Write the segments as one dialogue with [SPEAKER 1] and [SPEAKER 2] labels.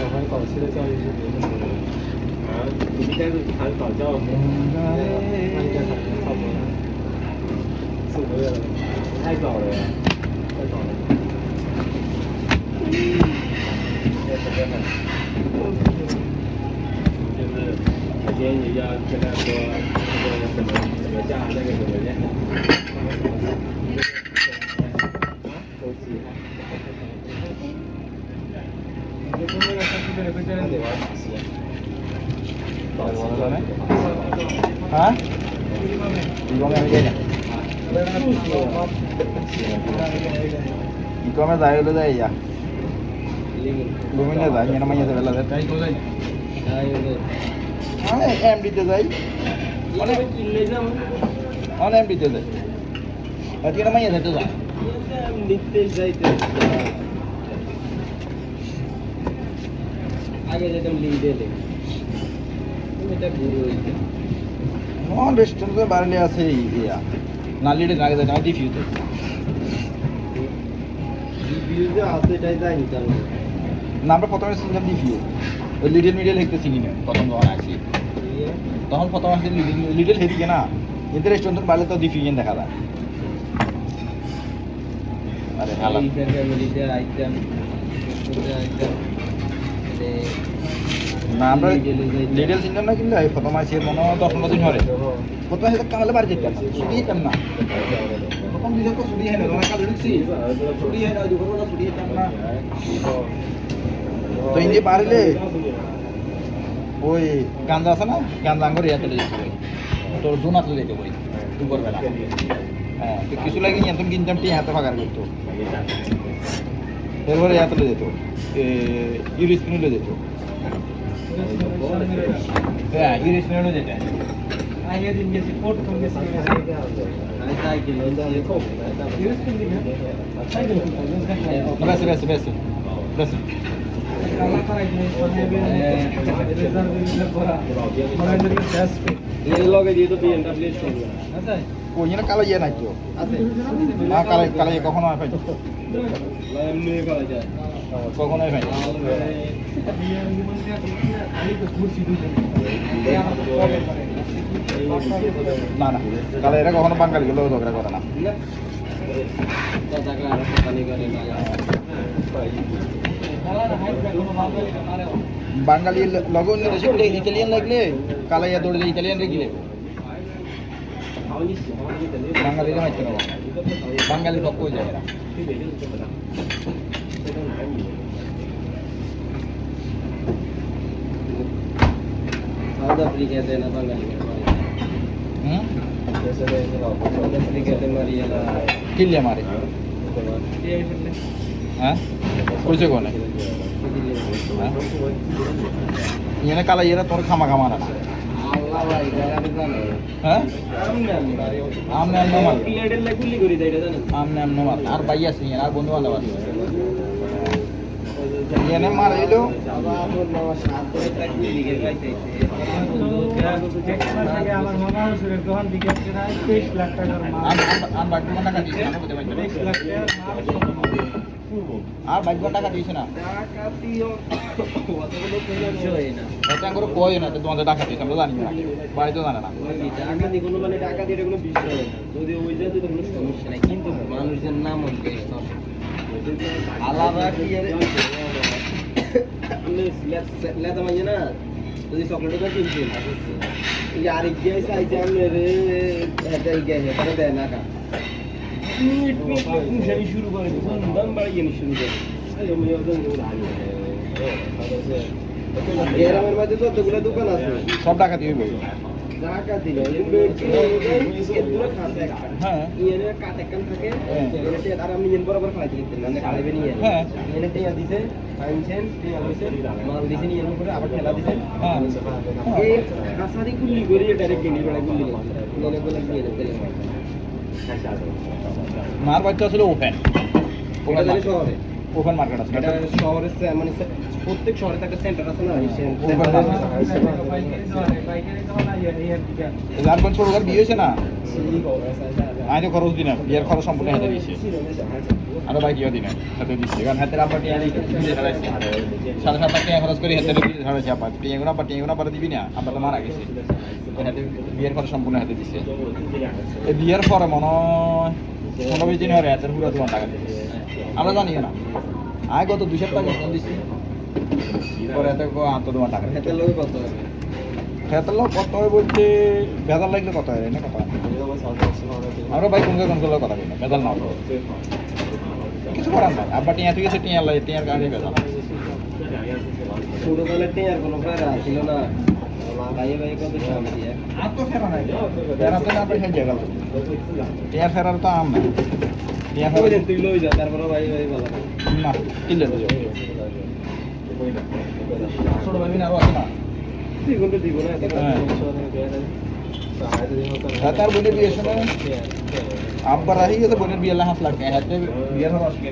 [SPEAKER 1] 小孩搞事的教育是别的什么？啊，你现在是谈早教吗？那应该差不多了，4、5个月了，太早了呀，太早了。就是每天也要跟他说那个怎么下那个怎么练。周记。你说那个他这个会在那里玩马戏？早期的呢？
[SPEAKER 2] 啊？ইকমে যাই না ইকমে যাই হলে যাই যা লুমিনে যাই এনে মাইয়া যাবে লাগে তাই তো যাই মানে এমডিতে যাই অনেক কিনলে যাও অনেক এমডিতে যাই আজকে না মাইয়া যেতে যা
[SPEAKER 1] নিতে যাইতে আগে যেতাম লিডে এটা গুরু হইছে
[SPEAKER 2] নন রেস্টুরেন্টে বাড়লে আছে ইয়া নালিডে আগে যাই না ডিফিউতে
[SPEAKER 1] ডিফিউজে আছে এটাই যাই নিতাম
[SPEAKER 2] না আমরা প্রথমে শুনলাম ডিফিউ ওই লিটল মিডল লিখতে চিনি না প্রথম যখন আসি তখন প্রথম আসলে লিটল হেদিকে না এদের রেস্টুরেন্ট বাড়লে তো ডিফিউজন দেখা যায় আরে হালা
[SPEAKER 1] ফ্যামিলিতে আইটেম
[SPEAKER 2] না আমরা লিটল চিনতাম না কিন্তু প্রথম আসি মনে হয় 10-15 দিন ধরে প্রথম আসে কামালে বাড়ি যেতাম না ছুটি যেতাম না প্রথম দিন তো ছুটি হয় না তোমার কাল ঢুকছি ছুটি হয় না দুপুর বেলা ছুটি যেতাম না তো ইন্দি পারলে ওই গাঞ্জা আছে না গাঞ্জা আঙ্গুর ইয়াতে যেতে হবে তোর জোনাতে যেতে হবে দুপুর বেলা হ্যাঁ তো কিছু লাগে এত কিনতাম টি হাতে ফাঁকার করতো এরপরে ইয়াতে যেত ইউরিস কিনলে যেত হ্যাঁ ইউরিস কিনলে যেত আগে দিন গেছি ফোর্ট কোন গেছি সাইকেল ইউরিস কিনলে সাইকেল বেশ বেশ বেশ বেশ ওইখানে কালো ইয়ে নাই তো না কালো ইয়ে কখনো পাই কখনোই পাই না না কালো এরা কখনো বাঙালি গুলো ঝগড়া করে না বাঙালি লগন দেশে ইতালিয়ান লাগলে কালাইয়া দৌড়ে ইতালিয়ান রেগিলে বাঙালিরা মাইতে না বাঙালি পক্ষ হয়ে যায় এরা
[SPEAKER 1] সাউথ আফ্রিকাতে না বাঙালি সাউথ আফ্রিকাতে মারিয়ালা
[SPEAKER 2] কিল্লে মারে হ্যাঁ কইছে কোনে এখানে কালাইয়েরা তোর খামা খামা না হ্যাঁ আমনে আমনে মার
[SPEAKER 1] প্লেটের লাই গুলি করি দেয় জানেন
[SPEAKER 2] আমনে আমনে মার আর ভাই আছে আর বন্ধু বান্ধব আছে এনে মার এলো
[SPEAKER 1] আমার মনে হয় যখন দিকে 23 লাখ টাকার মাল
[SPEAKER 2] আর বাকি টাকা দিছে না
[SPEAKER 1] 23 লাখ টাকার
[SPEAKER 2] আর বাকি টাকা দিছে না
[SPEAKER 1] টাকা দিও কতগুলো কইছো না
[SPEAKER 2] এটা করে কই না তো তোমাদের টাকা দিছে আমরা জানি না বাড়ি তো জানে না
[SPEAKER 1] টাকা দিয়ে কোনো মানে টাকা দিয়ে কোনো বিষয় না যদি ওই যায় তো কোনো সমস্যা নাই কিন্তু মানুষের নাম হচ্ছে আলাদা কি আরে আমি লেদা মাইয়া না যদি চকলেটটা কিনছেন এই আরেক গিয়ে চাইছে আমি রে এটা গিয়ে তারা দেয় না কা মিট শুরু করে দাম বাড়িয়ে শুরু করে আমি ওজন গ্রামের মধ্যে তো যতগুলো দোকান আছে
[SPEAKER 2] সব টাকা দিয়ে বই
[SPEAKER 1] টাকা দিলে
[SPEAKER 2] হ্যাঁ
[SPEAKER 1] ইয়েনে কাটে কান থাকে এতে আর আমি ইয়েন বরাবর খাইতে দিতেন না খাইবে নি
[SPEAKER 2] হ্যাঁ
[SPEAKER 1] ইয়েনে টিয়া দিতে ফাইনছেন টিয়া হইছে মাল দিছেন ইয়েন করে আবার ঠেলা দিছেন
[SPEAKER 2] হ্যাঁ
[SPEAKER 1] এই কাসারি কুলি করে ডাইরেক্ট কিনে বেড়া কুলি ইয়েনে বলে দিয়ে দেন
[SPEAKER 2] মার বাচ্চা ছিল ওপেন
[SPEAKER 1] ওটা জানি শহরে
[SPEAKER 2] ওপেন মার্কেট আছে
[SPEAKER 1] এটা শহরের মানে প্রত্যেক শহরে একটা সেন্টার আছে না
[SPEAKER 2] জানবেন ছোট বিয়ে হয়েছে না আইনে খরচ দিন বিয়ের খরচ সম্পূর্ণ হাতে দিচ্ছে আরো বাইক দিনে হাতে দিচ্ছে কারণ হাতের আব্বা টিয়া সাড়ে 7 লাখ টাকা খরচ করে হাতে ছাড়াইছে আব্বা টিয়াগুনা পরে দিবি না আব্বা তো মারা গেছে হাতে বিয়ের খরচ সম্পূর্ণ হাতে দিচ্ছে এই বিয়ের পরে মনে হয় 15-20 দিন হয়ে হাতের পুরো তোমার টাকা দিচ্ছে আমরা জানি না আয় কত 200 টাকা ফোন দিচ্ছি পরে এত তোমার টাকা
[SPEAKER 1] হাতের লোক কত
[SPEAKER 2] খেতার লোক কত হয় বলতে বেদাল লাগলে কত হয় না কথা আমরা ভাই কোন করলে কথা বলি না বেদাল না কিছু করার নাই আব্বা টিয়া ঠিক আছে টিয়া লাগে টিয়ার কারণে বেদাল
[SPEAKER 1] ছোটবেলার টিয়ার কোনো ফেরা ছিল না ভাই ভাই কত টাকা দিয়ে
[SPEAKER 2] আর তো ফেরা নাই ফেরা তো না পয়সা জায়গা টিয়া ফেরার তো আম না টিয়া ফেরা
[SPEAKER 1] তুই লই যা তারপরে ভাই ভাই বলা
[SPEAKER 2] না কিলে তো ছোট ভাই না আরো আছে না
[SPEAKER 1] দিব না
[SPEAKER 2] তার বোনের বিয়ে শোনো আব্বার রাহি গেছে বোনের বিয়ে 5 লাখ টাকা হাতে বিয়ের হওয়া শিখে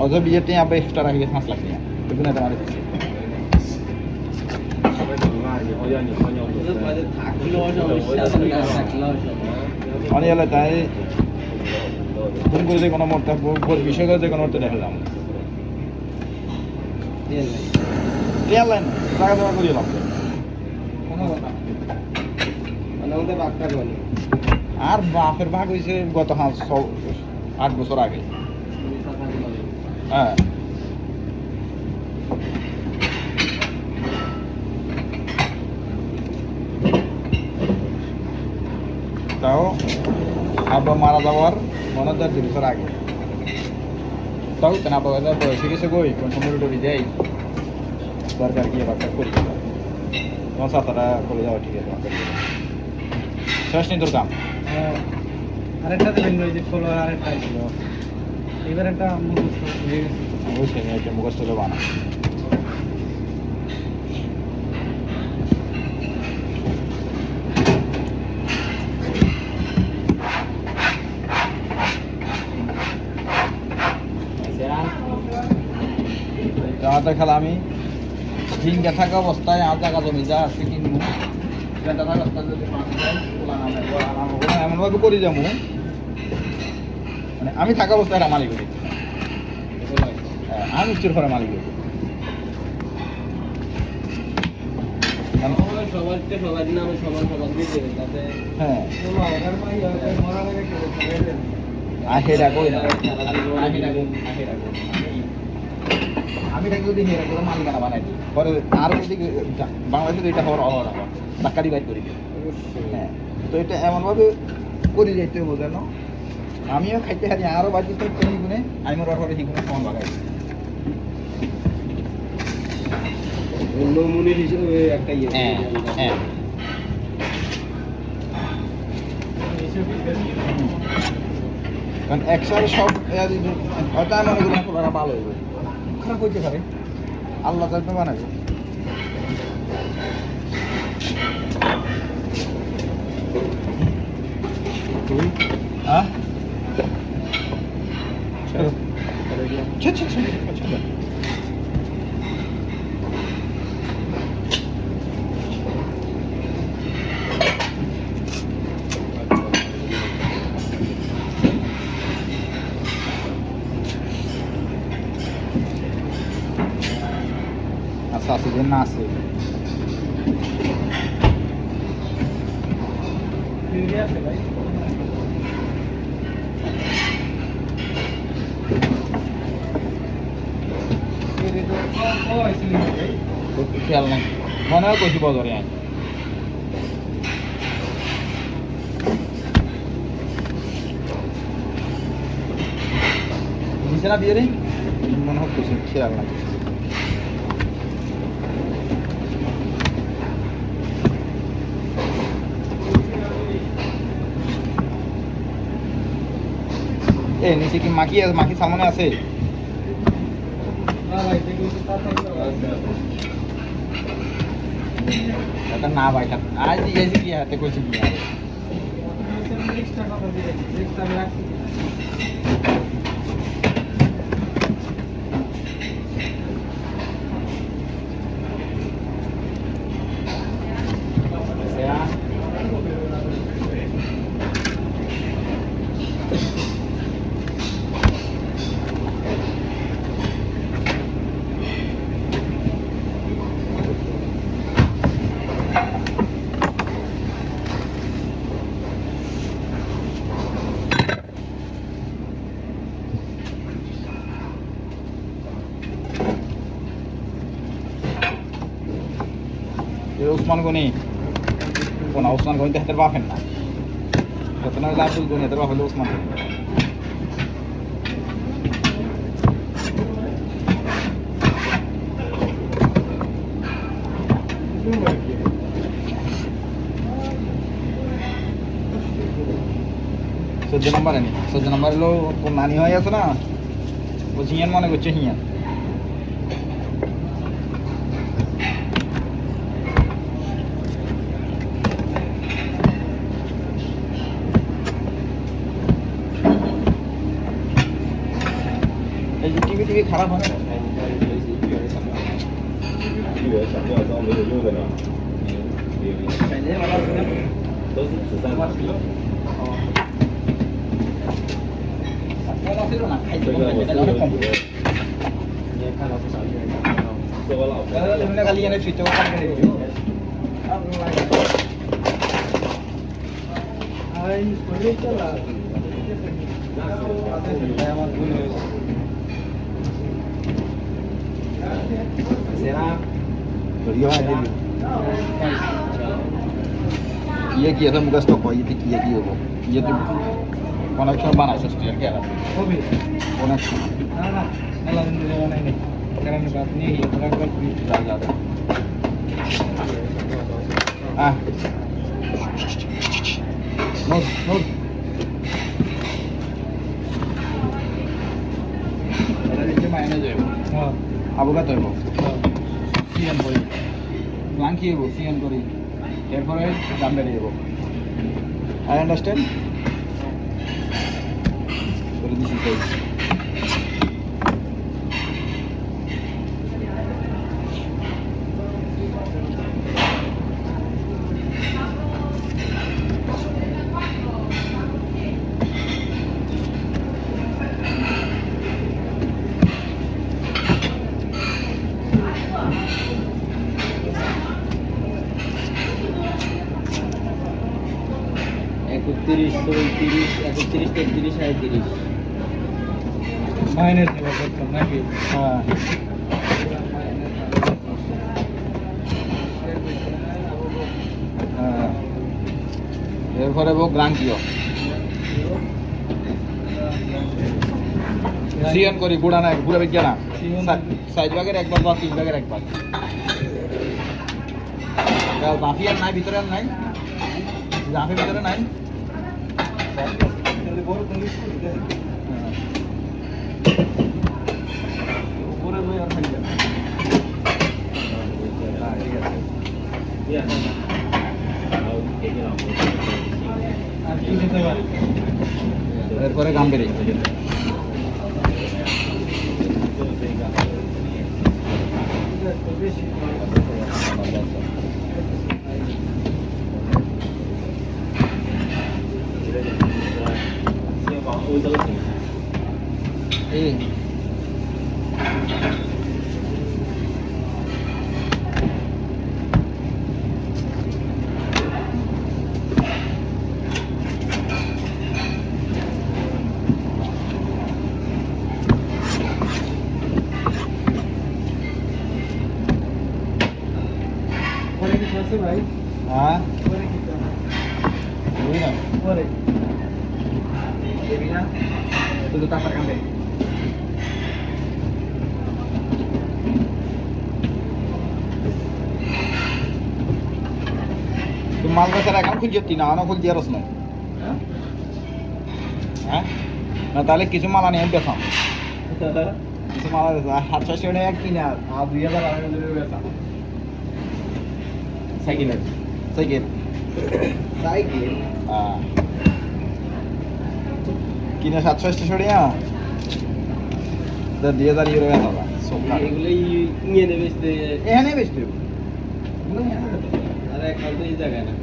[SPEAKER 2] অজব বিয়েতে আব্বা এক্সট্রা রাহি গেছে 5 লাখ টাকা এগুলো তোমার দিচ্ছে অনেক এলাকায় তাই ফোন করে যে কোনো মরতে বিষয় করে যে কোনো মরতে দেখালাম এয়ারলাইন টাকা দেওয়া করিয়ে লাভ আর বাপের ভাগ হয়েছে গত 8 বছর আগে হ্যাঁ তাও আব্বা মারা যাওয়ার মনে হয় 2 বছর আগে তাও কেন আব্বা বয়সে গেছে কই কোন সময় ডরি যাই দরকার গিয়ে বাচ্চা করি তোমার সাঁতারা করে যাওয়া ঠিক আছে শেষ নেই তোর কাম
[SPEAKER 1] আরেকটা দেবেন ওই যে ফলো আরেকটা ছিল এবার একটা মুখস্থ হয়ে গেছে
[SPEAKER 2] বুঝছি আমি একটা মুখস্থ হলে বানা জামাতে খেলা আমি ঝিঙ্গা থাকা অবস্থায় আর জায়গা জমি যা আছে কিনবো থাকা অবস্থায় যদি এমনভাবে করে যাবো মানে আমি থাকা অবস্থায় একটা মালিক করি আমি উচ্চের ঘরে মালিক করি হ্যাঁ আহেরা কই না আমি তাকে যদি হেরা করে মালিকানা বানাই দিই পরে আর যদি বাংলাদেশে এটা হওয়ার অহর আমার ডাক্তারি বাইট করি হ্যাঁ তো এটা এমনভাবে করে যাইতে হবে যেন আমিও খাইতে হারি আরও বাকি তো হিগুনে আমি মোর ঘরে হিগুনে সমান বাগাই
[SPEAKER 1] নমুনের হিসেবে একটা ইয়ে
[SPEAKER 2] হ্যাঁ হ্যাঁ কারণ একসাথে সব হয়তো আমি মনে করি ওরা ভালো হইবে খারাপ হইতে পারে আল্লাহ চাইতে বানাবে হ্যাঁ আচ্ছা আছে যে না আছে খেয়াল নাই মনে হয় কইছি বদরে আয় দিছে না বিয়ে রে মনে হয় কইছি খেয়াল নাই এ নিচে কি মাখি আছে মাখি সামনে আছে না ভাই আজ এসে কি হাতে কইছি কি এক্সট্রা কথা দিয়ে এক্সট্রা আমি রাখছি
[SPEAKER 3] Usman Goni. Kuna Usman Goni teh terbafen na. Katana Abdul Goni terbafen Usman. Sejauh nomor lo nani hoy আছে না ও জিয়ান মনে করছে হিয়ান এই যে টিভি খারাপ হয় না
[SPEAKER 1] 想料招没有用的呢，都是纸上的。这个我是觉得，你也看到不少艺人讲到，是我老婆。
[SPEAKER 3] 那个脸的水就看这里。
[SPEAKER 2] 哎，回去了。
[SPEAKER 1] 谁啦？
[SPEAKER 3] Beliau aja dulu. Iya kia sama muka stok iya kia ko. Iya tu connection mana sosial kia lah.
[SPEAKER 2] Oke.
[SPEAKER 3] Connection.
[SPEAKER 2] Nah, kalau mana ini? Sekarang debat ini ya berangkat di
[SPEAKER 3] Jaga. Ah. Not. Ada di mana aja yo.
[SPEAKER 2] Oh.
[SPEAKER 3] Abu kata yo.
[SPEAKER 2] Oh.
[SPEAKER 3] CN করি ব্লাঙ্কি হবো CN করি এরপরে দাম বেড়ে যাবো I understand করে দিচ্ছি তাই
[SPEAKER 2] মাইনাস নেব করতাম নাকি
[SPEAKER 3] হ্যাঁ এরপরে গ্রাঙ্কিও সিএন করি বুড়া না বুড়া বিজ্ঞান না সাইজ ভাগের একবার বা 3 ভাগের একবার বাফি আর নাই ভিতরে আর নাই জাফের ভিতরে নাই
[SPEAKER 2] বড় তুমি উপরে লই আর খাইবা
[SPEAKER 1] ঠিক আছে। দিয়ে এখন আর কে কে রাখবো।
[SPEAKER 2] আর কি দিতে পারি
[SPEAKER 3] এরপরে গাম বেরি
[SPEAKER 2] বেশি
[SPEAKER 1] 先往欧洲请。
[SPEAKER 3] এই
[SPEAKER 2] পরে কি আছে ভাই
[SPEAKER 3] হ্যাঁ
[SPEAKER 2] পরে কি
[SPEAKER 3] বুঝলি না
[SPEAKER 2] পরে
[SPEAKER 3] দেবি না শুধু টাকা কামবে তুমি মাল বেচার এখন খুঁজছি না আনো খুঁজছি আর না হ্যাঁ না তাহলে কিছু মাল আনি আমি বেচাম কিছু মাল 700 টাকা কিনে আর 2000 টাকা বেচাম
[SPEAKER 1] সাইকেল
[SPEAKER 3] সাইকেল
[SPEAKER 2] সাইকেল
[SPEAKER 3] হ্যাঁ কিনে 780 টাকা তা 2000 ইউরো হবে সব
[SPEAKER 2] এগুলো নিয়ে নেবে
[SPEAKER 3] এখানে বেচতে
[SPEAKER 2] আর এখন তো এই জায়গায় না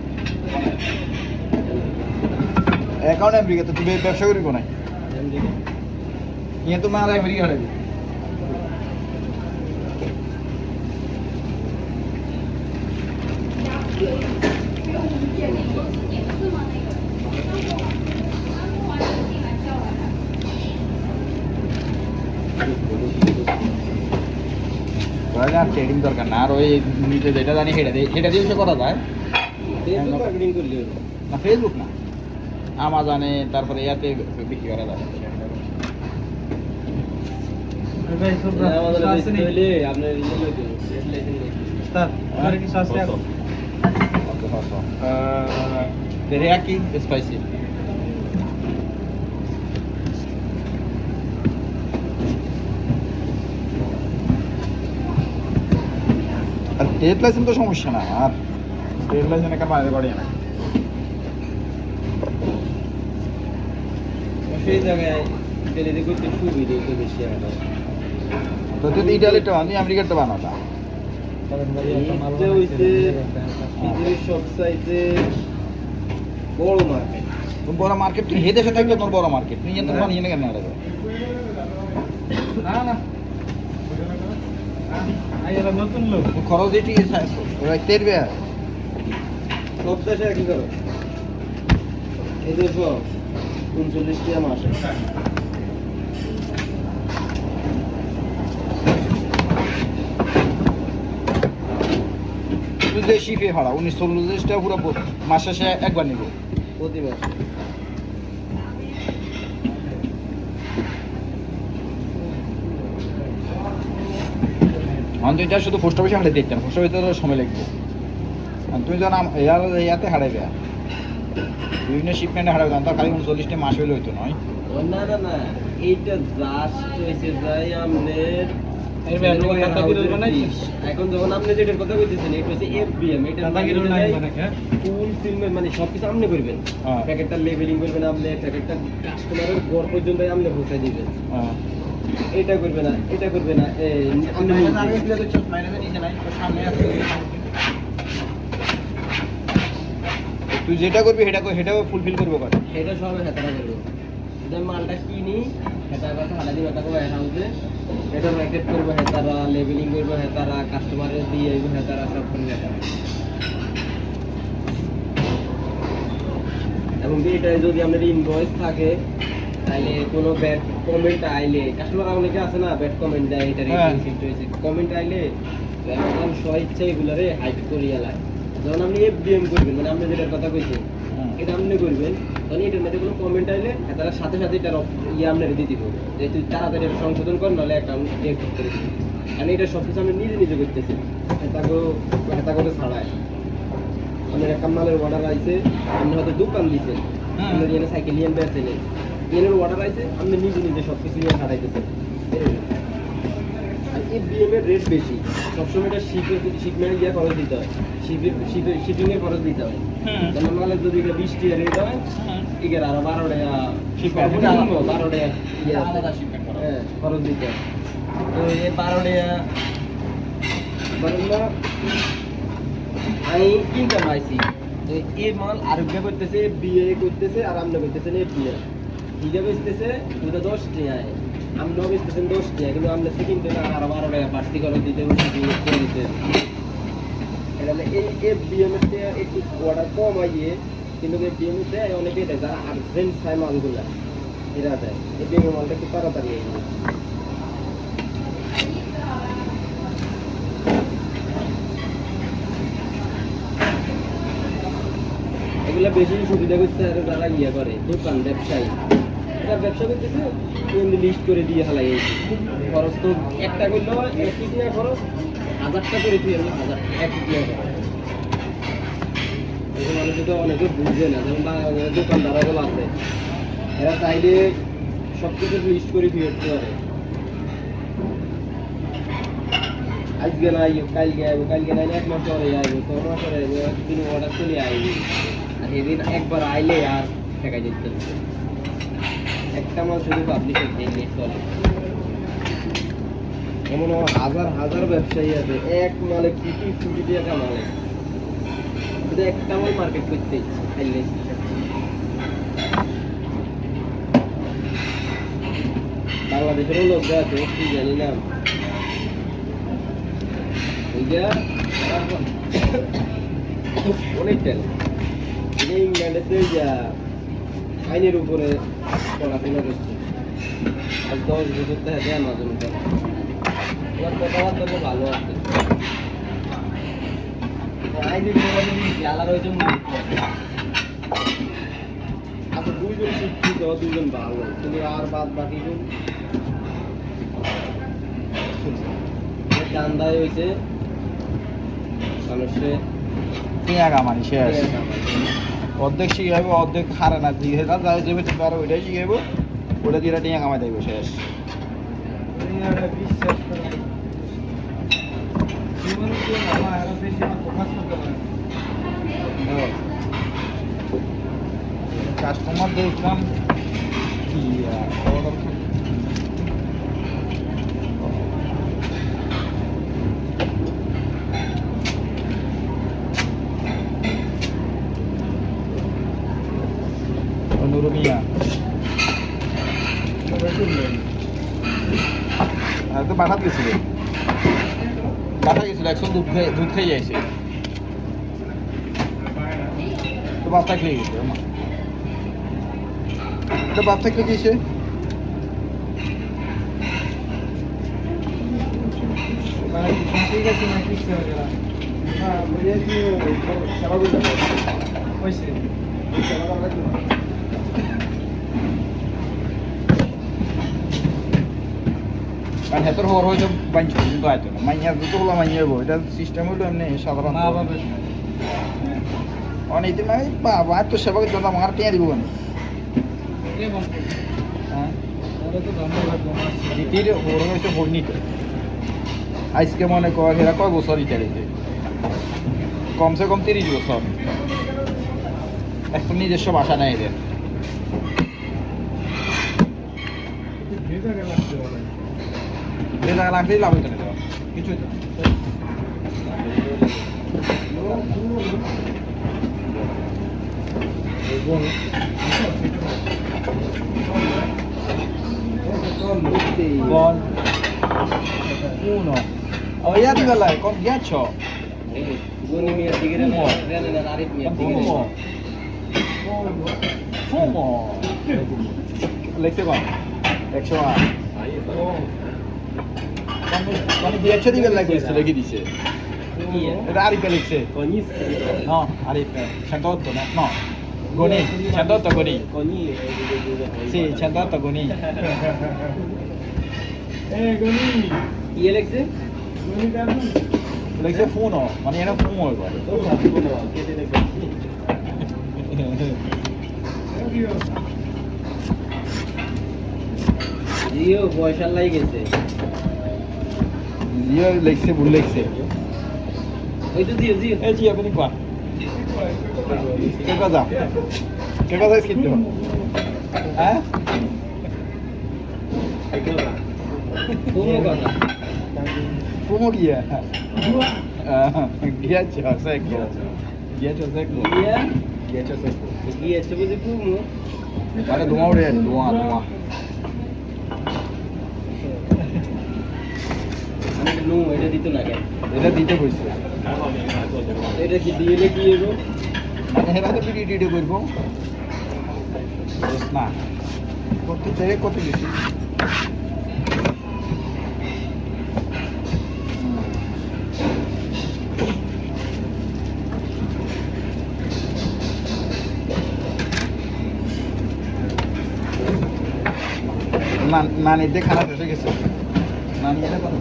[SPEAKER 3] অ্যাকাউন্ট আমেরিকা তো তুই ব্যবসা করি কোনায় ইয়ে তো মাল আমেরিকা হারাবি ট্রেডিং দরকার না আর ওই নিচে যেটা জানি সেটা দিয়ে করা যায় না ফেসবুক না আমাজনে তারপরে ইয়াতে বিক্রি করা যায় teriyaki spicy আর টেট লাইসেন্স তো সমস্যা না আর টেট লাইসেন্স একটা বাইরে বাড়ি না
[SPEAKER 2] সেই জায়গায় ডেলিভারি করতে সুবিধা একটু বেশি আছে
[SPEAKER 3] তো তুই ইটালিটা বানানি আমেরিকাটা বানাতা
[SPEAKER 2] এইটা হইছে পৃথিবীর সবচাইতে বড় মার্কেট
[SPEAKER 3] বড় মার্কেট তুই হে দেশে থাকলে তোর বড় মার্কেট তুই এত বানিয়ে না কেন
[SPEAKER 2] না না আইরা নতুন লোক
[SPEAKER 3] খরচ এটি ওরা তেরবে
[SPEAKER 2] সব দেশে একই করো এই দেশ 39 টাকা মাসে
[SPEAKER 3] তুই যে শিফে ভাড়া 1940 টাকা পুরো মাস শেষে একবার নিব
[SPEAKER 2] প্রতি মাসে
[SPEAKER 3] আমি তো শুধু পোস্ট অফিসে হারাই দেখতাম পোস্ট অফিসে সময় লাগবে আর তুমি যখন ইয়াতে হারাইবে বিভিন্ন শিপমেন্টে হারাবে তো খালি 39টা মাস হইলে হইতো নয়
[SPEAKER 2] না না না এইটা জাস্ট হইছে যাই আমনের এখন যখন আপনি যেটার কথা বলতেছেন এটা হচ্ছে এফবিএম এটা ফুল ফিল্মের মানে সবকিছু আপনি করবেন প্যাকেটটা লেবেলিং করবেন আপনি প্যাকেটটা কাস্টমারের ঘর পর্যন্ত আপনি পৌঁছে দিবেন এটা করবে না এটা করবে না
[SPEAKER 3] তুই যেটা করবি সেটাও ফুলফিল করবো কথা
[SPEAKER 2] এটা সব হেতারা করবো যদি মালটা কিনি হেতার কাছে হালাদি ব্যথা করবো হাউসে এটা প্যাকেট করবো হেতারা লেবেলিং করবো হেতারা কাস্টমারের দিয়ে হেতারা সব করে হেতারা এবং এটা যদি আপনার ইনভয়েস থাকে তাহলে কোনো ব্যাড কমেন্ট আইলে কাস্টমার অনেকে আছে না ব্যাড কমেন্ট দেয় এটা রিসিপ্ট হয়েছে কমেন্ট আইলে এখন স্বইচ্ছা এগুলারে হাইড করিয়া লাগে যখন আপনি এফডিএম করবেন মানে আপনি যেটার কথা কইছেন এটা আপনি করবেন তখন এটার মধ্যে কোনো কমেন্ট আইলে তারা সাথে সাথে এটার আপনার দিয়ে দিব যে তুই তাড়াতাড়ি এটা সংশোধন কর নাহলে অ্যাকাউন্ট ডিএক্টিভ করে দিবি কারণ এটা সব কিছু আপনি নিজে নিজে করতেছেন হেতা করে ছাড়ায় আপনার একটা মালের অর্ডার আইছে আপনি হয়তো দোকান দিচ্ছেন আপনার এনে সাইকেল নিয়ে বেচেন এনের অর্ডার আইছে আপনি নিজে নিজে সব কিছু নিয়ে ছাড়াইতেছেন আর এফডিএম এর রেট বেশি সবসময় এটা শিপমেন্ট দিয়ে খরচ দিতে হয় শিপিং এর খরচ দিতে হয় যেমন মালের যদি 20 টাকা রেট হয় এর আরো 12 টাকা 12 টাকা হ্যাঁ খরচ দিতে হয় তো এই 12 টাকা আমি ইনকাম আইছি তো এই মাল আরোগ্য করতেছে বিএ করতেছে আর আমনে করতেছেন এফডিএ ঠিক বেচতেছে দুটো 10 টাকা আপনি বেচতেছেন 10 টাকা কিন্তু আপনি সেকেন্ড টাকা আর 12 টাকা বাড়তি করে দিতে দিতে এটা এই এফডিএম এতে একটু অর্ডার কম আইয়ে কিন্তু এফডিএম এতে অনেকে দেয় যারা আর্জেন্ট চাই মালগুলো এরা দেয় এফডিএম মালটা একটু তাড়াতাড়ি আইয়ে এগুলা বেশি সুবিধা করতে আর যারা ইয়ে করে দোকান ব্যবসায়ী এটা ব্যবসা করতেছে এমনি লিস্ট করে দিয়ে হালাই খরচ তো একটা করলেও 1 টাকা খরচ 1000টা করে তুই 1000 1 টাকা এই মানুষ তো অনেকে বুঝে না যেমন দোকানদারগুলো আছে এরা চাইলে সব কিছু লিস্ট করে দিয়ে দিতে পারে আজকে নাই কালকে নাই 1 মাস পরে আইবো 6 মাস পরে আইবো 1 দিন অর্ডার চলে আইবো আর এদিন একবার আইলে আর ঠেকাই দিতে একটা মাল শুধু পাবলিকের দিয়ে চলে এমন হাজার হাজার ব্যবসায়ী আছে এক মালে কোটি কোটি টাকা মালে শুধু একটা মাল মার্কেট করতে খাইলে বাংলাদেশেরও লোক আছে কি জানি না অনেক ট্যালেন্ট ইংল্যান্ডে আইনের উপরে পড়াশোনা করছে আর 10 বছর থেকে অ্যামাজন করে ওর কথাবার্তা তো ভালো আছে আইনের উপরে আলাদা হয়েছে আচ্ছা দুইজন শিক্ষিত দুইজন ভালো কিন্তু আর বাদ বাকি দান্দায় হয়েছে মানুষের
[SPEAKER 3] টিয়া কামানি শেষ অর্ধেক শিখাইব অর্ধেক হারে না যেটা যায় যাবে তুমি আরো ওইটাই শিখাইব ওটা দিয়ে টিয়া কামাই দেবো শেষ কাস্টমার দেখলাম কি নুরুমিয়া তো বাসা গেছিল একশো দুধ খেয়ে যাইছে তো বাপ থাকলে গেছে তো বাপ থাকলে গিয়েছে
[SPEAKER 1] ঠিক আছে না ঠিক আছে হ্যাঁ বুঝেছি সেবা করতে হয়েছে সেবা করা
[SPEAKER 3] কারণ হেতর হওয়ার হয়তো বাঞ্ছিত কিন্তু আয়তো না মাইয়া দুটো হলো মাইয়া হবো এটা সিস্টেম হলো এমনি সাধারণ অনেক মানে বাবা তো সেবা করতে আমার টিয়া দিব কেন হ্যাঁ জিটির ওর হয়েছে বর্ণিত আজকে মনে কর হেরা কয় বছর ইটালিতে কমসে কম 30 বছর এখন নিজস্ব বাসা নেই এদের যে টাকা লাগতেই লাভ হইতে না কিছুই তো con uno ya ti lai con ghiaccio fumo fumo lecce qua lecce qua quando ghiaccio di quella questo le che dice era Arif lecce no Arif 108 no Goni 108 Goni sì 108 Goni
[SPEAKER 1] Goni
[SPEAKER 2] ইয়ে লেখছে
[SPEAKER 1] Goni কারণ
[SPEAKER 3] lecce fumo মানে এটা fumo এবার
[SPEAKER 2] জিও পয়সা লাই গেছে
[SPEAKER 3] Io lecce bull lecce
[SPEAKER 2] ওই তো Jio Jio
[SPEAKER 3] Gio vieni qua che cosa hai scritto
[SPEAKER 2] কোন কথা
[SPEAKER 3] fumo chi è ghiaccio secco ghiaccio secco
[SPEAKER 2] ইয়া
[SPEAKER 3] ghiaccio secco
[SPEAKER 2] গিয়েছে বুঝি কুমু
[SPEAKER 3] মানে ধোঁয়া উঠে ধোঁয়া
[SPEAKER 2] আমি নো এটা দিত না কেন
[SPEAKER 3] এটা দিতে কইছে
[SPEAKER 2] এটা কি দিয়ে কি এগো
[SPEAKER 3] মানে হেরা তো ভিডিও করবো না করতে চাই কত বেশি নানিদের খানা শেষ হয়ে গেছে নানি এটা কত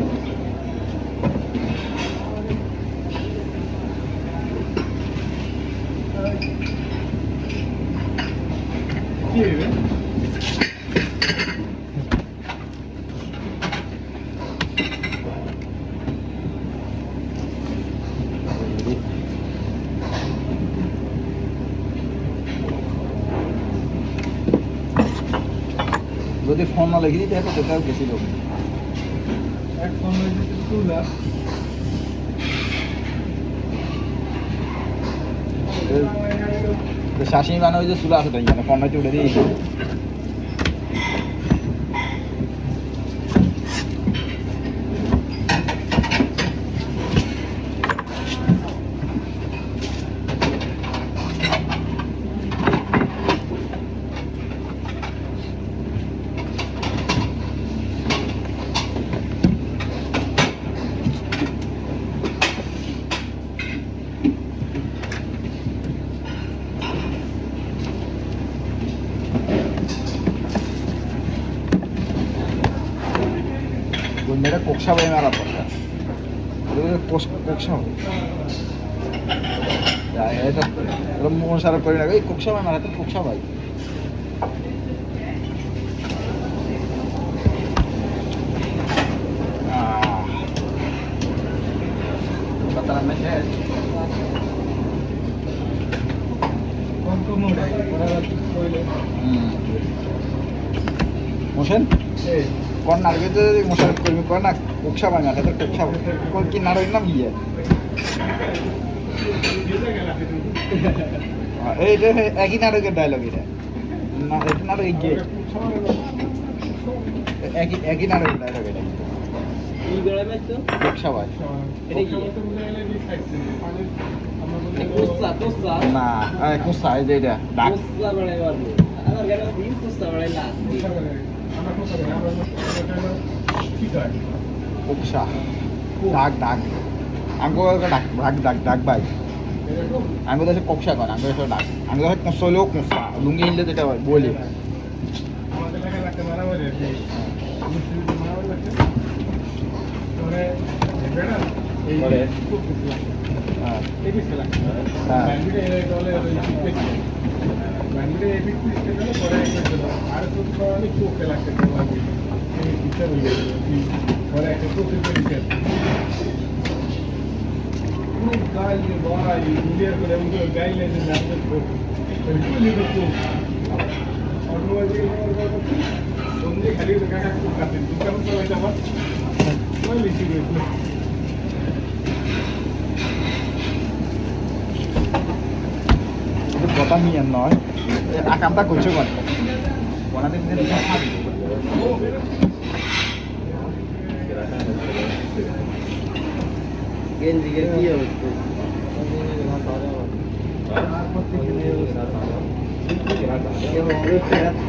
[SPEAKER 1] কি হবে
[SPEAKER 3] যদি ফোন না লিখে দিতে হতো সেটাও বেশি লোক
[SPEAKER 1] এক ফোন হয়েছে তুলা
[SPEAKER 3] শাসি মানে ওই যে চুলা আছে তাই মানে ফোনটা উঠে দিই মেয়েটা কোকসা ভাই মারা পড়া কোকসা এটা মন সারা করি না এই কোকসা ভাই মারা তো কোকসা ভাই মোশন কোন নারকে তো মোশারফ কর্মী কর না কোকসা ভাঙা এটা কোকসা কোন কি নারকের নাম কি এই যে একই নাটকের ডায়লগ এটা না এটা নাটক গিয়ে একই নাটকের ডায়লগ এটা
[SPEAKER 2] এই গড়াই মাছ তো
[SPEAKER 3] কোকসা ভাই
[SPEAKER 2] এটা কি কোসা
[SPEAKER 3] না কোকসা এই যে এটা ডাক
[SPEAKER 2] কোসা বড়াই মারবো আমার গাড়ি দিন কোসা বড়াই না
[SPEAKER 3] কোকসা ডাক ডাক আঙ্গো ডাক ডাক ডাক ডাক ভাই আঙ্গো দেশে কোকসা কর আঙ্গো দেশে ডাক আঙ্গো দেশে কোসা হলেও কোসা লুঙ্গি হিললে যেটা বলি কথা নিয়ে নয় আকামটা করছো কেন ওনাদের
[SPEAKER 2] গেঞ্জি কি হচ্ছে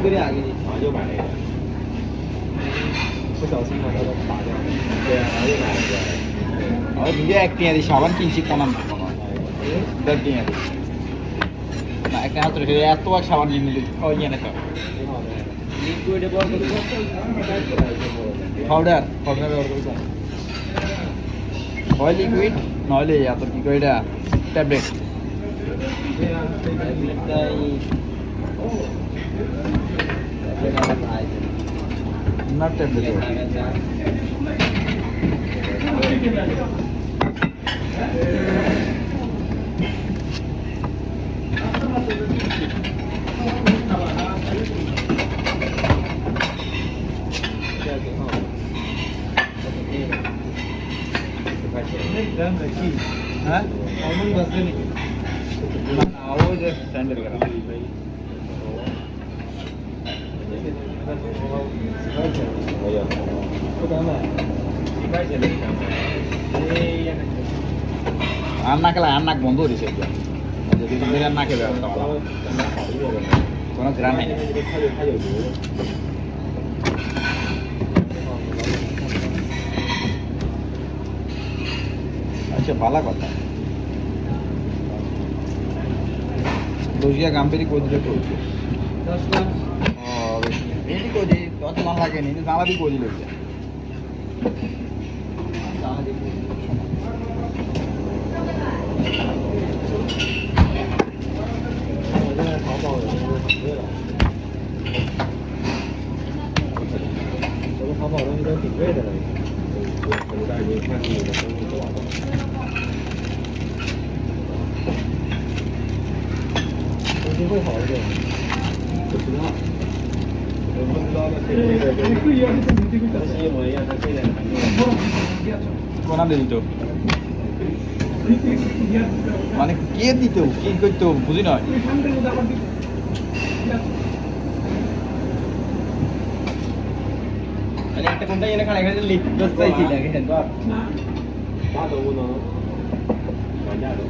[SPEAKER 2] করে আগে
[SPEAKER 3] নিজে এক টিয়া দিস আবার কিনছি কোনাম দেড় টিয়া দিস না একটা হাত রেখে এত সাবান কিনে দিই ওই জানে তো
[SPEAKER 2] লিকুইডে বড় করে
[SPEAKER 3] পাউডার পাউডার ব্যবহার করতে হয় লিকুইড নইলে এত কি করে এটা ট্যাবলেট না ট্যাবলেট হ্যাঁ ওই যে স্যান্ডেল করা আন্নাক বন্ধ করেছে যদি আন্নাকে ব্যবস্থা কোনো গ্রাম নেই আচ্ছা ভালো কথা দোষিয়া গাম্পেরি কই দিলে কই এটি কই দি তত না লাগে নি জানা দি কই দিলে কোন আনতে দিত মানে কে দিত কি করতো বুঝি নয়
[SPEAKER 2] মানে একটা কোনটা এনে খাড়া করে লিখ দস চাইছি লাগে
[SPEAKER 1] 大都不能涨价的，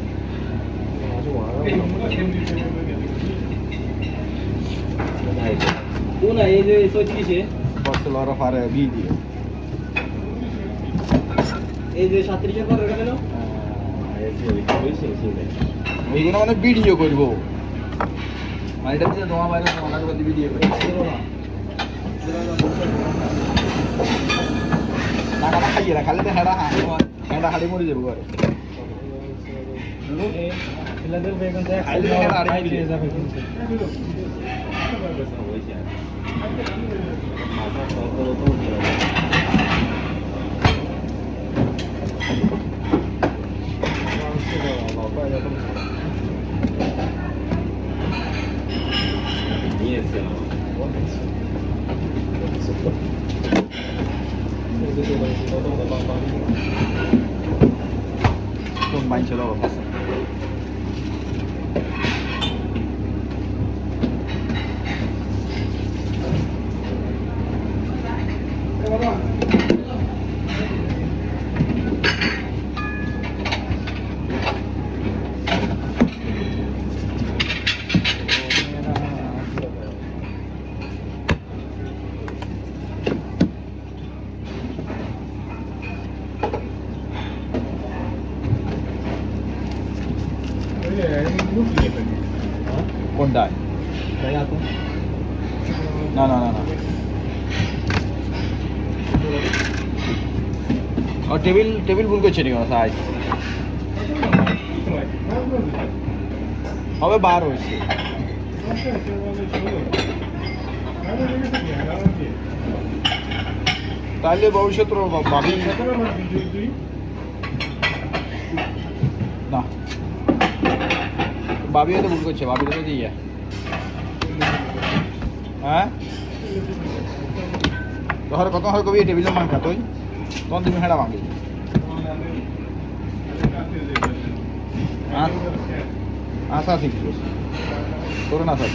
[SPEAKER 1] 还是网上那一个。
[SPEAKER 2] কোন এই যে 36
[SPEAKER 3] Barcelona fare video
[SPEAKER 2] এই যে 37 এর পর গেল না
[SPEAKER 1] 也是有一个微信性的。
[SPEAKER 3] ওইগুলো মানে ভিডিও করব মানে এটা দিয়ে তোমার বাইরে তোমার কাছে ভিডিও করব টাকাটা খাইয়ে না খালি তো হেঁটা খালি মরে যাবো ঘরে খাইলে তো হেঁটা আড়াই মিনিট যাবে
[SPEAKER 1] 马上和各个动物了。刚是的，老怪要这么长。你也吃了吗？我没吃。我不吃过。这些东西都弄得棒棒的。
[SPEAKER 3] কোন বাইন ছিল কথা কোনটায় না না না না ও টেবিল ভুল করছে নাকি সাইজ হবে 12 হয়েছে তাহলে ভবিষ্যৎ ভাবি না ভাবি হয়তো ভুল করছে ভাবি তো দিয়ে হ্যাঁ তোর কত হয় কবি টেবিলের মান খাতই তখন তুমি হেঁটা ভাঙি আচ্ছা শিখছো তোর না স্যার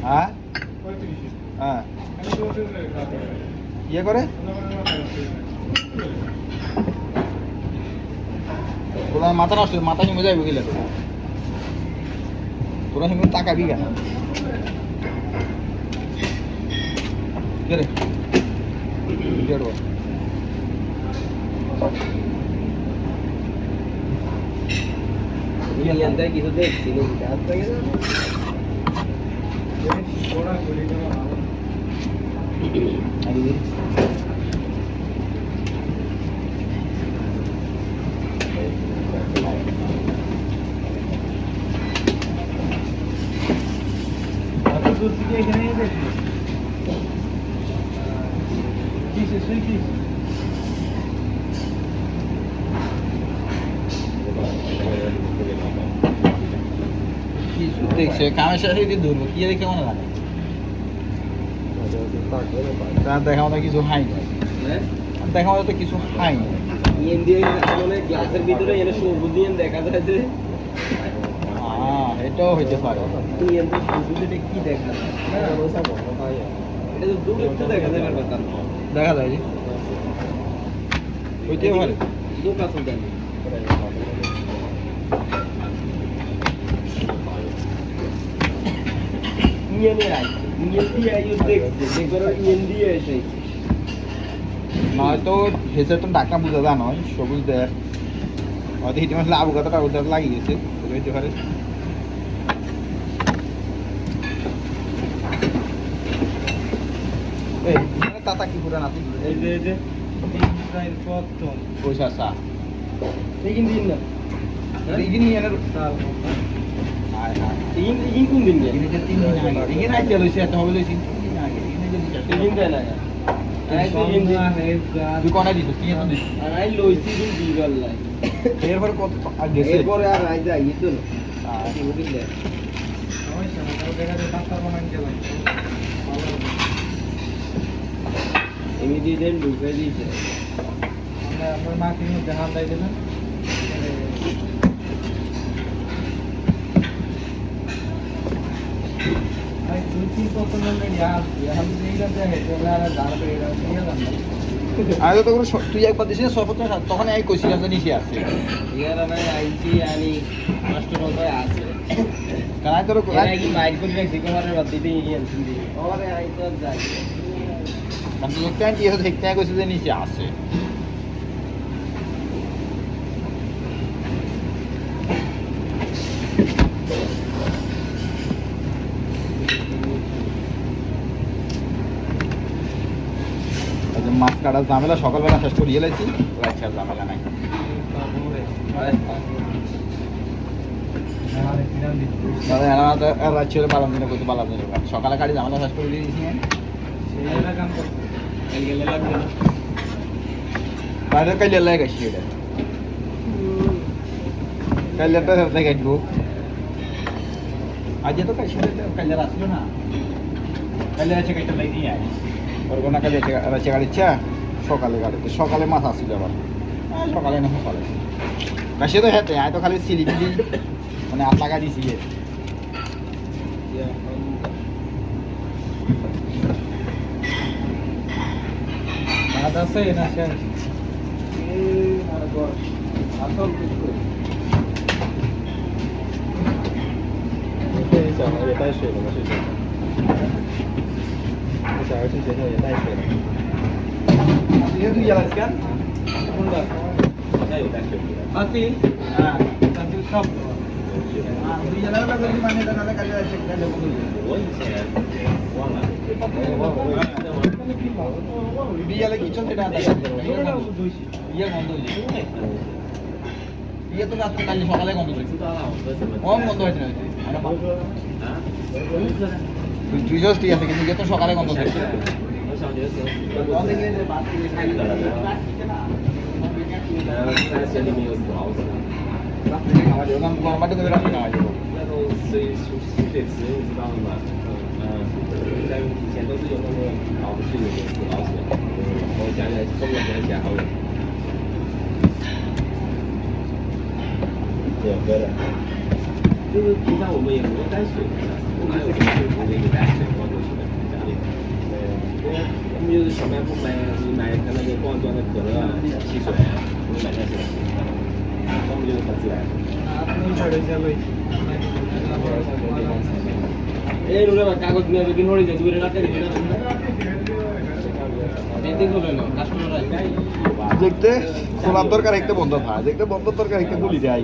[SPEAKER 3] হ্যাঁ হ্যাঁ ইয়ে করে তোরা মাথা নষ্ট মাথা নিমে যাইবে গেলে তোরা সেগুলো তাকাবি কেন কে রে
[SPEAKER 2] কিছু দেখছি
[SPEAKER 3] দেখছে কামের সাথে যদি ধরবো কি দেখে মনে লাগে তার দেখা মতো কিছু হাই নাই দেখা মতো তো কিছু হাই নাই
[SPEAKER 2] গ্লাসের ভিতরে এনে সবুজ দিয়ে দেখা যায় যে
[SPEAKER 3] এটাও হইতে পারে
[SPEAKER 2] তুই এত সবুজটা কি দেখা এটা তো দূরে তো দেখা যায় কথা
[SPEAKER 3] দেখা যায় হইতে পারে
[SPEAKER 2] দোকা সুদান নিয়ে আই নিয়ে দিয়ে আই দেখছে দেখবার নিয়ে এসে
[SPEAKER 3] নয়তো হেসে তো ডাক্তার বুঝা যা নয় সবুজ দেয় হয়তো হিটে মাসলে আবু কথাটা ওদের লাগিয়ে গেছে হইতে পারে তাতা কি পুরা নাতি
[SPEAKER 2] এই যে
[SPEAKER 3] পয়সা আসা
[SPEAKER 2] Ingin din na.
[SPEAKER 3] ইগিনি এর আয় আয়
[SPEAKER 2] Ingin kung din niya.
[SPEAKER 3] ইগিনি যে 3 দিন আগে ইগিনি আইতে লইছে এত হবে লইছে 3 দিন আগে ইগিনি যে
[SPEAKER 2] Ingin din na. Ay ingin din.
[SPEAKER 3] তুই কোনা দিছিস কি এত দিছিস
[SPEAKER 2] Ay loisi din bigal lai.
[SPEAKER 3] এরপর কত আর গেছে
[SPEAKER 2] এরপরে আর আই যাই ইতো না।
[SPEAKER 3] আর
[SPEAKER 2] কি বুঝলে? এমনি দেন ঢুকে দিয়েছে।
[SPEAKER 1] আমার মাকে মধ্যে হাত দিয়ে দিলেন ভাই দুই তিন কত নম্বর ইয়ার ইয়ার দিলে দেখে তোলা আর দাঁড় করে এটা নিয়ে যান
[SPEAKER 3] আগে তো তুই একবার দিছিস সর্বত্র তখন এই কইছিলাম যে নিচে আসছে
[SPEAKER 2] ইয়ার নাই আইছি আনি মাস্টার মতো আছে।
[SPEAKER 3] কারণ তোর
[SPEAKER 2] এরা কি বাইক করে রাখছি কমারের বাদ দিতে গিয়ে আনছি। ওরে আই তো যাই।
[SPEAKER 3] আমি তো একটা কি হচ্ছে একটা কইছে যে নিচে আসছে মাছ কাটার ঝামেলা সকালবেলা শেষ করিয়ে লাইছি রাইছে আর ঝামেলা নাই রাত ছেড়ে পালাম দিনে করতে পালাম দিনে সকালে কাটি ঝামেলা শেষ করে দিয়ে দিয়েছি বাইরে কাইলে লাগে গেছি এটা কাইলেটা দেখাইবো আজ তো কাইলে আসলো না কাইলে আছে কাইটা লাগি নিয়ে আয় ওর কোনা কাইলে আছে গাড়িচ্ছা সকালে গাড়িতে সকালে মাছ আসছিল আবার সকালে না সকালে কাশে তো হেতে আয় তো খালি সিলিপিলি মানে আট লাগা দিছি
[SPEAKER 1] ভাত আছে না শেষ
[SPEAKER 2] আসল কিছু
[SPEAKER 1] 这小孩也带水了吗？是这样。小孩去学校也带水了。
[SPEAKER 3] তুই জ্বালাস কেন
[SPEAKER 2] কোনটা?
[SPEAKER 1] 好像有带水的。
[SPEAKER 2] বাতি
[SPEAKER 3] হ্যাঁ
[SPEAKER 2] বাতি সব
[SPEAKER 3] তুই জ্বালাস না বলি মানে এটা নালে কাজে আছে কাজে বন্ধ
[SPEAKER 1] 我以前忘了，বিয়ালে
[SPEAKER 3] কি চলছে এটা বিয়ে বন্ধ হয়েছে বিয়ে তো রাত্রে কাল সকালে বন্ধ হয়েছে
[SPEAKER 1] 知道了，我说什么？
[SPEAKER 3] কম বন্ধ হয়েছে না
[SPEAKER 1] 啊？
[SPEAKER 3] তুই জাস্ট ঠিক আছে কিন্তু বিয়ে তো সকালে বন্ধ হয়েছে
[SPEAKER 1] 我小学的时候，在水里面有死老鼠，
[SPEAKER 3] গরমাটি করে রাখি খাওয়া যাবো
[SPEAKER 1] 那种水池，你知道吗？在以前都是有那个老鼠有死老鼠，我想起来，后面想起来好远。有喝的，就是平常我们也不会带水的，哪有水壶给你带水放过去的家里？对，因为我们就是小卖部买，你买他那个罐装的可乐啊、汽水啊，我们买那些，我们就是很自然。এই রুলে কাগজ নিয়ে বেগিন হয়ে যায় দুই রাতে দিন
[SPEAKER 2] দেখতে হবে না কাস্টমার
[SPEAKER 3] দেখতে খোলার দরকার একটা বন্ধ থাকে দেখতে বন্ধ দরকার একটা গুলি দেয়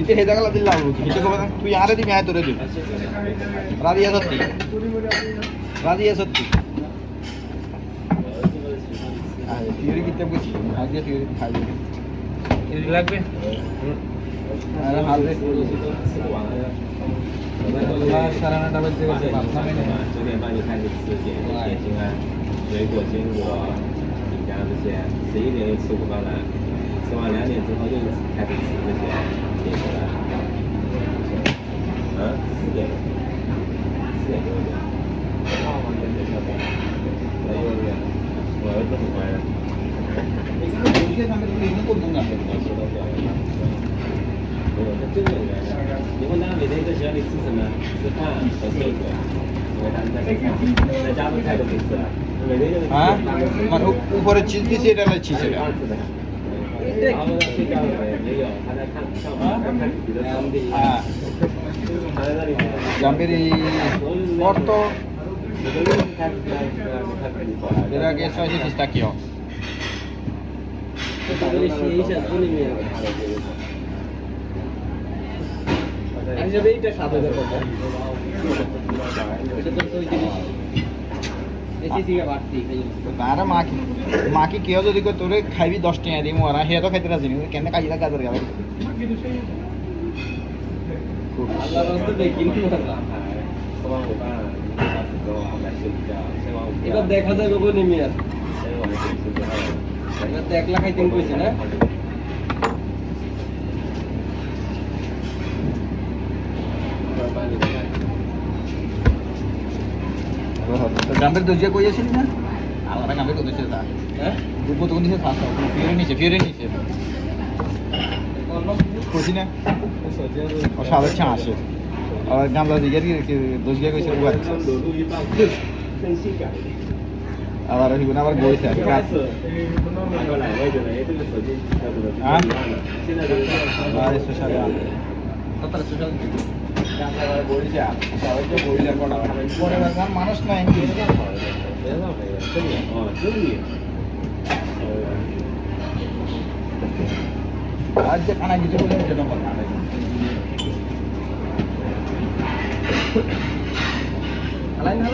[SPEAKER 3] ইতে হে জায়গা দিলাম ইতে কবে তুই আরে দিবি আয় তোরে দিবি রাজি সত্যি রাজি সত্যি আরে থিওরি কিতে বুঝি আগে থিওরি খাই
[SPEAKER 2] লাগবে
[SPEAKER 3] আরে হাল রে9
[SPEAKER 1] 点半就开始吃点心啊、水果、坚果、饼干这些，11点就吃午饭了，吃完2点之后又开始吃这些点心了。4点多一点。在幼儿园，我儿子很乖的。这个原因，你问他每天在学校里吃什么？吃饭和水果。因为他们在家的菜都没吃了，每天就是吃
[SPEAKER 3] মানে উপরে চিজ দিছি এটা হলো চিজ এটা
[SPEAKER 1] 2次的。然后睡觉的也有，他在看上班看自己的兄弟，
[SPEAKER 3] হ্যাঁ
[SPEAKER 1] 他在那里。
[SPEAKER 3] জাম্পের এই অর্থ
[SPEAKER 1] 每个月开始看自己过来。
[SPEAKER 3] এর আগে 6 পিস টাকিও
[SPEAKER 2] 我打算写一下书里面有他的这个。
[SPEAKER 1] 好像
[SPEAKER 2] হিসাবে এইটা 7,000 টাকা এটা তো ওই জিনিস এসি থেকে বাড়তি
[SPEAKER 3] তারা মাকি কেউ যদি কই তোরে খাইবি 10 টাকা দিই মোরা হে তো খাইতে রাজি নেই কেন কাজিলা গাজর গাবে
[SPEAKER 2] আল্লাহর রাস্তা দেখি না এবার দেখা যাবে গো নেমে আর এবার তো 1 লাখ আইতেন কইছে না
[SPEAKER 3] গাম্বের দর্জিয়া কই আছিস না আলাদা গাম্বের কত দিছে তা
[SPEAKER 2] হ্যাঁ
[SPEAKER 3] দুপুর তখন দিছে ফাস্ট ফিরে নিচে কইছি না ও সাড়ে 6 আর গামলা দিকে কি দর্জিয়া কইছে ও আবার হিগুন আবার বইছে আর স্পেশাল
[SPEAKER 2] কত সোশ্যাল
[SPEAKER 3] মানুষ নাই আজ যে খানা কিছু বলে সেটা কথা
[SPEAKER 2] হালাই না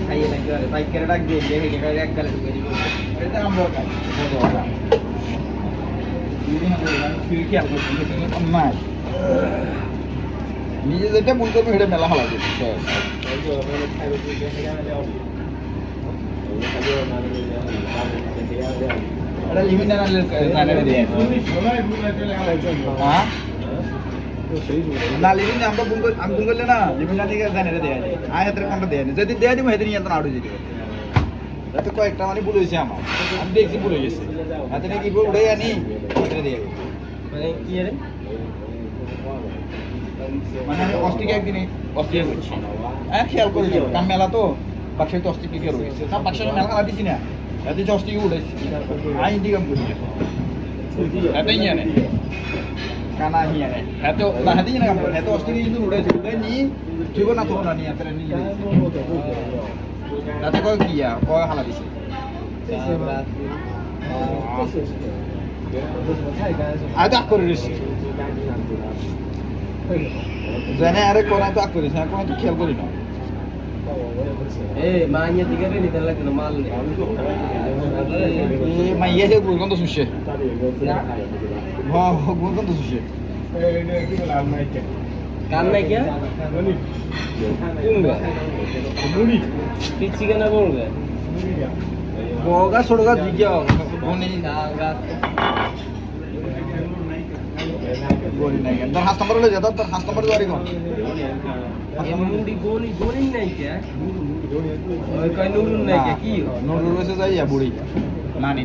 [SPEAKER 2] খাইয়ে নাকি আরে বাইক করে ডাক দিয়ে দেখে গেলে এক গালে ঢুকে দিবে
[SPEAKER 3] এটা আমরা খাই নাই নিজে যেটা ভুল করবে সেটা মেলা হালা দিচ্ছে এটা লিমিট না জানে দিয়ে হ্যাঁ না লিমিট আমরা ভুল করি আমি ভুল করলে না লিমিট না দিকে জানে দেয়া যায় আয় হাতের কোনটা দেয়া নেই যদি দেয়া দিব হেদিন নিয়ন্ত্রণ আউট হয়ে যেতে এত কয়েকটা মানে ভুল হয়েছে আমার আমি দেখছি ভুল হয়ে গেছে হাতে নাকি উড়ে আনি এটা দিয়ে
[SPEAKER 2] মানে কি রে
[SPEAKER 3] মানে আমি অস্ট্রিকে একদিনে অস্ট্রিয়া করছি আর খেয়াল করি কাম মেলা তো বাক্সে তো অস্ট্রিক খেয়াল হয়েছে না বাক্সে মেলা খেলা দিছি না এতে যে অস্ট্রিকে উঠেছি আই ইন্ডিকাম করি এতই জানে কানা হিয়া নেই এত না হাতেই না কাম করে এত অস্ট্রিকে কিন্তু উঠেছে উঠে নি ঠিক না তো না নি এত নিয়ে তাতে কয় কিয়া কয় হালা দিছে আজ আক করে দিছি জানে আরে কোন তো আক করিস না কোন তো খেয়াল করি না
[SPEAKER 2] এ মাইয়া দিকে রে নিতে লাগবে না মাল নেই
[SPEAKER 3] এই মাইয়া যে গুরগন তো সুশে হ্যাঁ গুরগন তো সুশে
[SPEAKER 2] কান নাই কি কুমবে মুড়ি পিচ্ছি কেন বলবে
[SPEAKER 3] বগা ছোটগা জিগা বনি
[SPEAKER 2] গাছ
[SPEAKER 3] বনি নাই তোর হাস নম্বর লই যা তোর হাস নম্বর দুয়ারি কোন
[SPEAKER 2] মুড়ি গোনি নাই কি ওই কই নুরুন নাই কি
[SPEAKER 3] নুরুর হইছে যাইয়া বুড়ি নানি